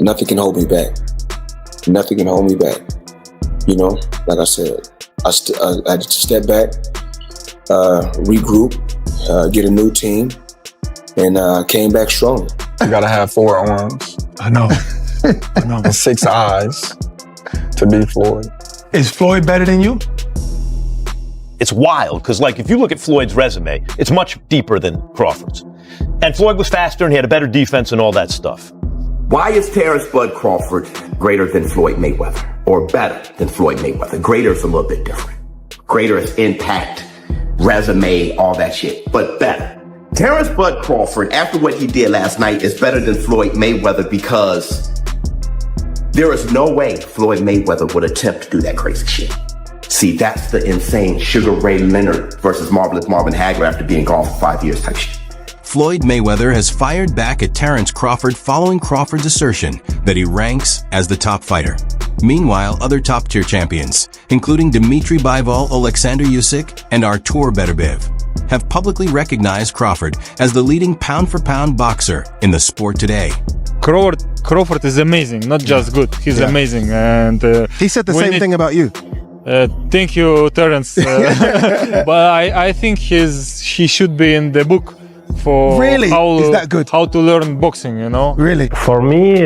Nothing can hold me back. Nothing can hold me back. You know, like I said, I had to step back, regroup, get a new team, and came back strong. You gotta have 4 arms. I know. I know. And 6 eyes to beat Floyd. Is Floyd better than you? It's wild, because like if you look at Floyd's resume, it's much deeper than Crawford's. And Floyd was faster and he had a better defense and all that stuff. Why is Terence Bud Crawford greater than Floyd Mayweather? Or better than Floyd Mayweather? Greater is a little bit different. Greater is impact, resume, all that shit, but better. Terence Bud Crawford, after what he did last night, is better than Floyd Mayweather because there is no way Floyd Mayweather would attempt to do that crazy shit. See, that's the insane Sugar Ray Leonard versus Marvelous Marvin Hagler after being gone for 5 years type shit. Floyd Mayweather has fired back at Terence Crawford following Crawford's assertion that he ranks as the top fighter. Meanwhile, other top-tier champions, including Dmitry Bivol, Alexander Usyk, and Artur Beterbiev, have publicly recognized Crawford as the leading pound-for-pound boxer in the sport today. Crawford is amazing, not just good. He's amazing, and he said the same thing about you. Thank you, Terence. But I think he should be in the book for really? Is that good? How to learn boxing, you know? Really? For me,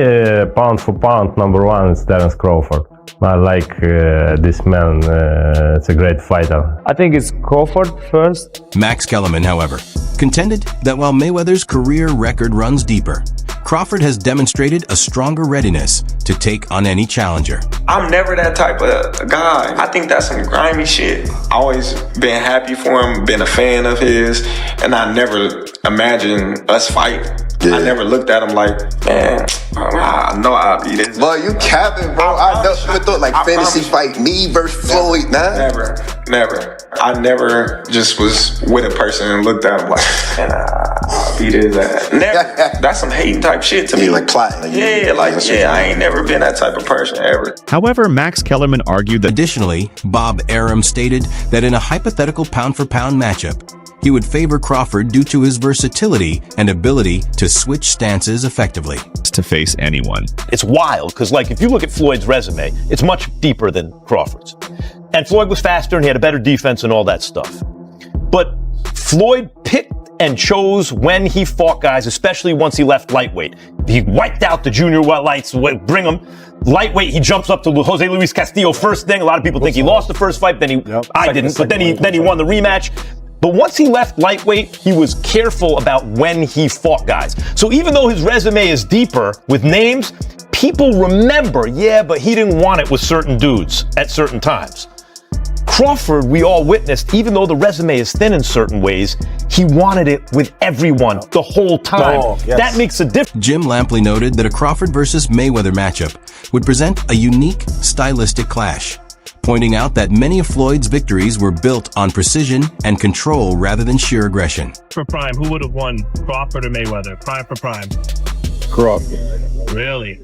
pound for pound, #1 is Terence Crawford. I like this man. It's a great fighter. I think it's Crawford first. Max Kellerman, however, contended that while Mayweather's career record runs deeper, Crawford has demonstrated a stronger readiness to take on any challenger. I'm never that type of guy. I think that's some grimy shit. Always been happy for him, been a fan of his, and I never imagined us fighting. I never looked at him like, man, I know I'll be this. Boy, you capping, bro. I never thought like fantasy fight me versus Floyd, nah. Never. I never just was with a person and looked at him like, man, I'll beat his ass. Never. That's some hating type shit to me. Like plotting. I ain't never been that type of person ever. However, Max Kellerman argued that additionally, Bob Arum stated that in a hypothetical pound-for-pound matchup, he would favor Crawford due to his versatility and ability to switch stances effectively. To face anyone. It's wild, because like if you look at Floyd's resume, it's much deeper than Crawford's. And Floyd was faster and he had a better defense and all that stuff. But Floyd picked and chose when he fought guys, especially once he left lightweight. He wiped out the junior lights, bring him. Lightweight, he jumps up to Jose Luis Castillo first thing. A lot of people think he lost the first fight, then I didn't, but then he won the rematch. But once he left lightweight, he was careful about when he fought guys. So even though his resume is deeper with names, people remember, but he didn't want it with certain dudes at certain times. Crawford, we all witnessed, even though the resume is thin in certain ways, he wanted it with everyone the whole time. That makes a difference. Jim Lampley noted that a Crawford versus Mayweather matchup would present a unique stylistic clash, pointing out that many of Floyd's victories were built on precision and control rather than sheer aggression. For prime, who would have won, Crawford or Mayweather? Prime for prime. Crawford. Really?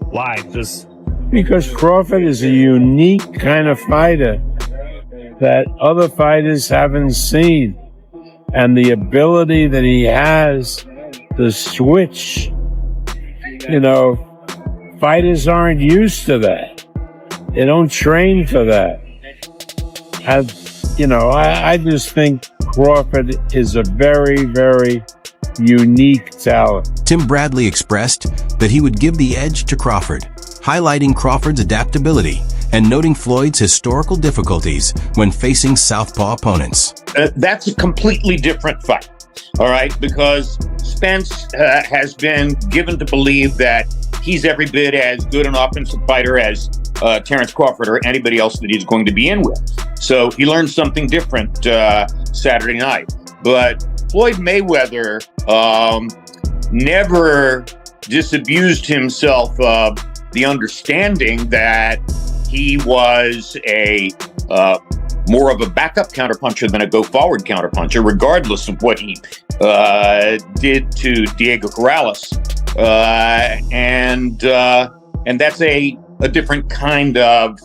Why? Just because Crawford is a unique kind of fighter that other fighters haven't seen. And the ability that he has to switch, fighters aren't used to that. They don't train for that. I just think Crawford is a very, very unique talent. Tim Bradley expressed that he would give the edge to Crawford, highlighting Crawford's adaptability and noting Floyd's historical difficulties when facing southpaw opponents. That's a completely different fight, all right? Because Spence has been given to believe that he's every bit as good an offensive fighter as Terence Crawford or anybody else that he's going to be in with. So he learned something different Saturday night. But Floyd Mayweather never disabused himself of the understanding that he was a more of a backup counterpuncher than a go-forward counterpuncher, regardless of what he did to Diego Corrales. And that's a different kind of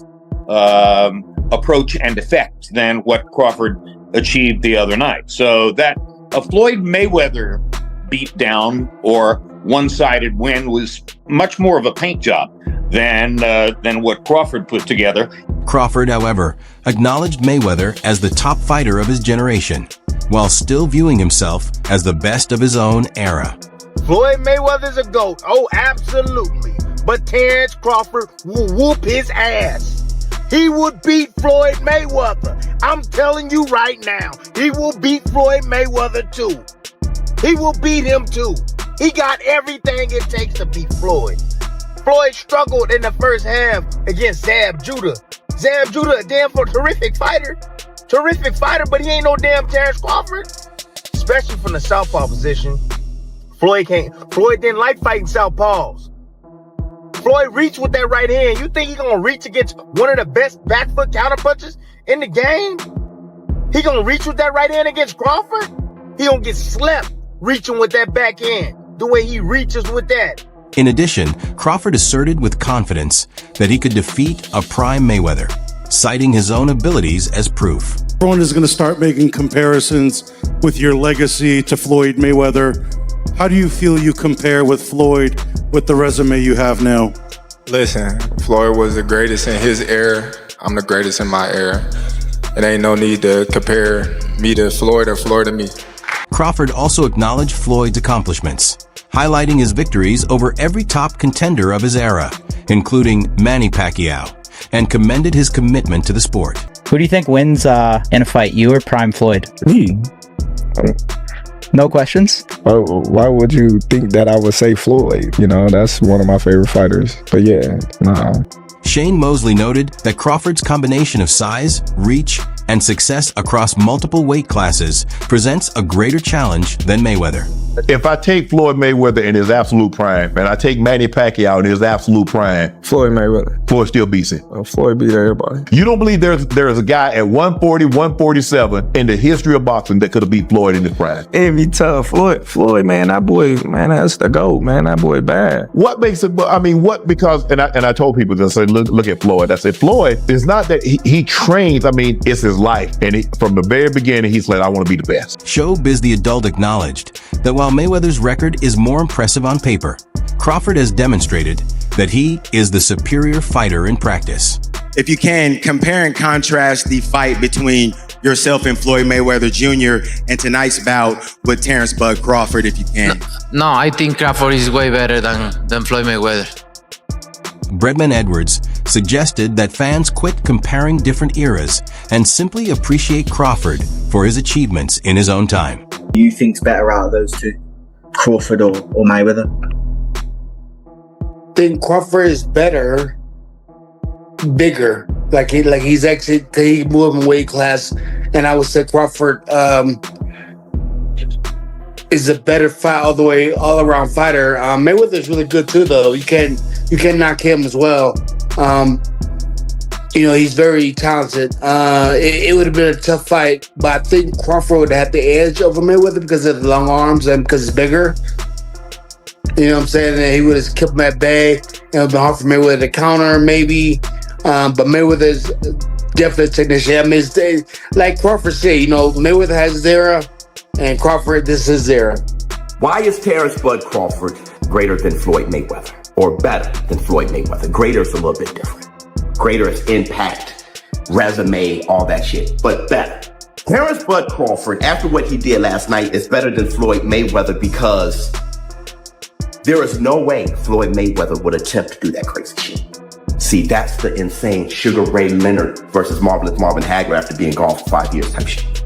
approach and effect than what Crawford achieved the other night. So that a Floyd Mayweather beatdown or one-sided win was much more of a paint job than what Crawford put together. Crawford, however, acknowledged Mayweather as the top fighter of his generation, while still viewing himself as the best of his own era. Floyd Mayweather's a GOAT. Oh, absolutely. But Terence Crawford will whoop his ass. He would beat Floyd Mayweather. I'm telling you right now, he will beat Floyd Mayweather too. He will beat him too. He got everything it takes to beat Floyd. Floyd struggled in the first half against Zab Judah. Zab Judah, a damn terrific fighter. Terrific fighter, but he ain't no damn Terence Crawford. Especially from the southpaw position. Floyd didn't like fighting southpaws. Floyd reached with that right hand. You think he gonna reach against one of the best back foot counterpunchers in the game? He gonna reach with that right hand against Crawford? He gonna get slept reaching with that back hand, the way he reaches with that. In addition, Crawford asserted with confidence that he could defeat a prime Mayweather, citing his own abilities as proof. Everyone is going to start making comparisons with your legacy to Floyd Mayweather. How do you feel you compare with Floyd with the resume you have now? Listen, Floyd was the greatest in his era. I'm the greatest in my era. It ain't no need to compare me to Floyd or Floyd to me. Crawford also acknowledged Floyd's accomplishments, highlighting his victories over every top contender of his era, including Manny Pacquiao, and commended his commitment to the sport. Who do you think wins in a fight, you or Prime Floyd? Me. No questions? Why would you think that I would say Floyd? You know, that's one of my favorite fighters. But yeah, no. Shane Mosley noted that Crawford's combination of size, reach, and success across multiple weight classes presents a greater challenge than Mayweather. If I take Floyd Mayweather in his absolute prime, and I take Manny Pacquiao in his absolute prime, Floyd Mayweather. Floyd still beats him. Floyd beat everybody. You don't believe there's a guy at 140, 147 in the history of boxing that could have beat Floyd in his prime? It'd be tough. Floyd, man, that boy, man, that's the GOAT, man. That boy bad. What makes it, I mean, what, because, and I told people, I said, look at Floyd. I said, Floyd, it's not that he trains, I mean, it's his life. And from the very beginning, he's like, I want to be the best. Showbiz the Adult acknowledged that while Mayweather's record is more impressive on paper, Crawford has demonstrated that he is the superior fighter in practice. If you can, compare and contrast the fight between yourself and Floyd Mayweather Jr. and tonight's bout with Terence Bud Crawford, if you can. No, I think Crawford is way better than Floyd Mayweather. Bredman Edwards suggested that fans quit comparing different eras and simply appreciate Crawford for his achievements in his own time. Who you think's better out of those two, Crawford or Mayweather? I think Crawford is better, bigger. Like he's actually he moved in weight class, and I would say Crawford is a better fight all around fighter. Mayweather's really good too, though. You can knock him as well. You know, he's very talented. It would have been a tough fight, but I think Crawford would have the edge over Mayweather because of the long arms and because he's bigger. You know what I'm saying? And he would have kept him at bay. It would have been hard for Mayweather to counter, maybe. But Mayweather's definitely a technician. I mean, like Crawford said, you know, Mayweather has his era, and Crawford, this is his era. Why is Terence Bud Crawford greater than Floyd Mayweather? Or better than Floyd Mayweather? Greater is a little bit different. Greater is impact, resume, all that shit, but better. Terence Bud Crawford, after what he did last night, is better than Floyd Mayweather because there is no way Floyd Mayweather would attempt to do that crazy shit. See, that's the insane Sugar Ray Leonard versus Marvelous Marvin Hagler after being gone for 5 years type shit.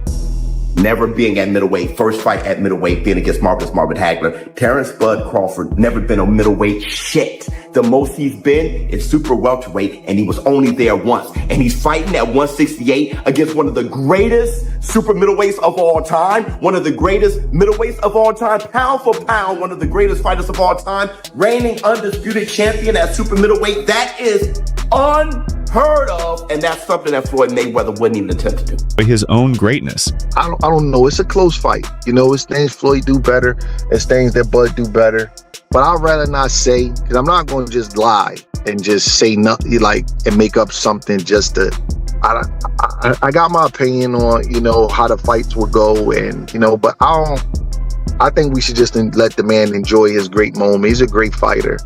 Never being at middleweight, first fight at middleweight, being against Marvelous Marvin Hagler. Terence Bud Crawford never been on middleweight shit. The most he's been is super welterweight, and he was only there once. And he's fighting at 168 against one of the greatest super middleweights of all time, one of the greatest middleweights of all time, pound for pound, one of the greatest fighters of all time, reigning undisputed champion at super middleweight. That is unheard of, and that's something that Floyd Mayweather wouldn't even attempt to do. His own greatness. I don't know. It's a close fight. You know, it's things Floyd do better. It's things that Bud do better. But I'd rather not say, because I'm not going to just lie and just say nothing, like, and make up something just to. I got my opinion on, you know, how the fights will go, and, you know, but I I think we should just let the man enjoy his great moment. He's a great fighter.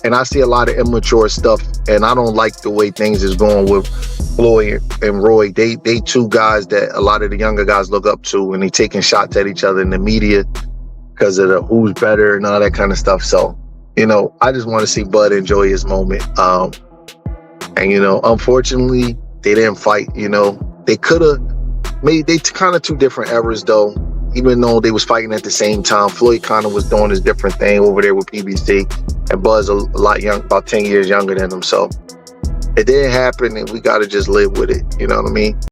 And I see a lot of immature stuff, and I don't like the way things is going with Floyd and Roy. They two guys that a lot of the younger guys look up to, and they taking shots at each other in the media because of the who's better and all that kind of stuff. So, you know, I just want to see Bud enjoy his moment. And, you know, unfortunately, they didn't fight. You know, they could have made, they kind of two different eras, though. Even though they was fighting at the same time, Floyd kind of was doing his different thing over there with PBC, and Bud's a lot young, about 10 years younger than him. So it didn't happen, and we got to just live with it. You know what I mean?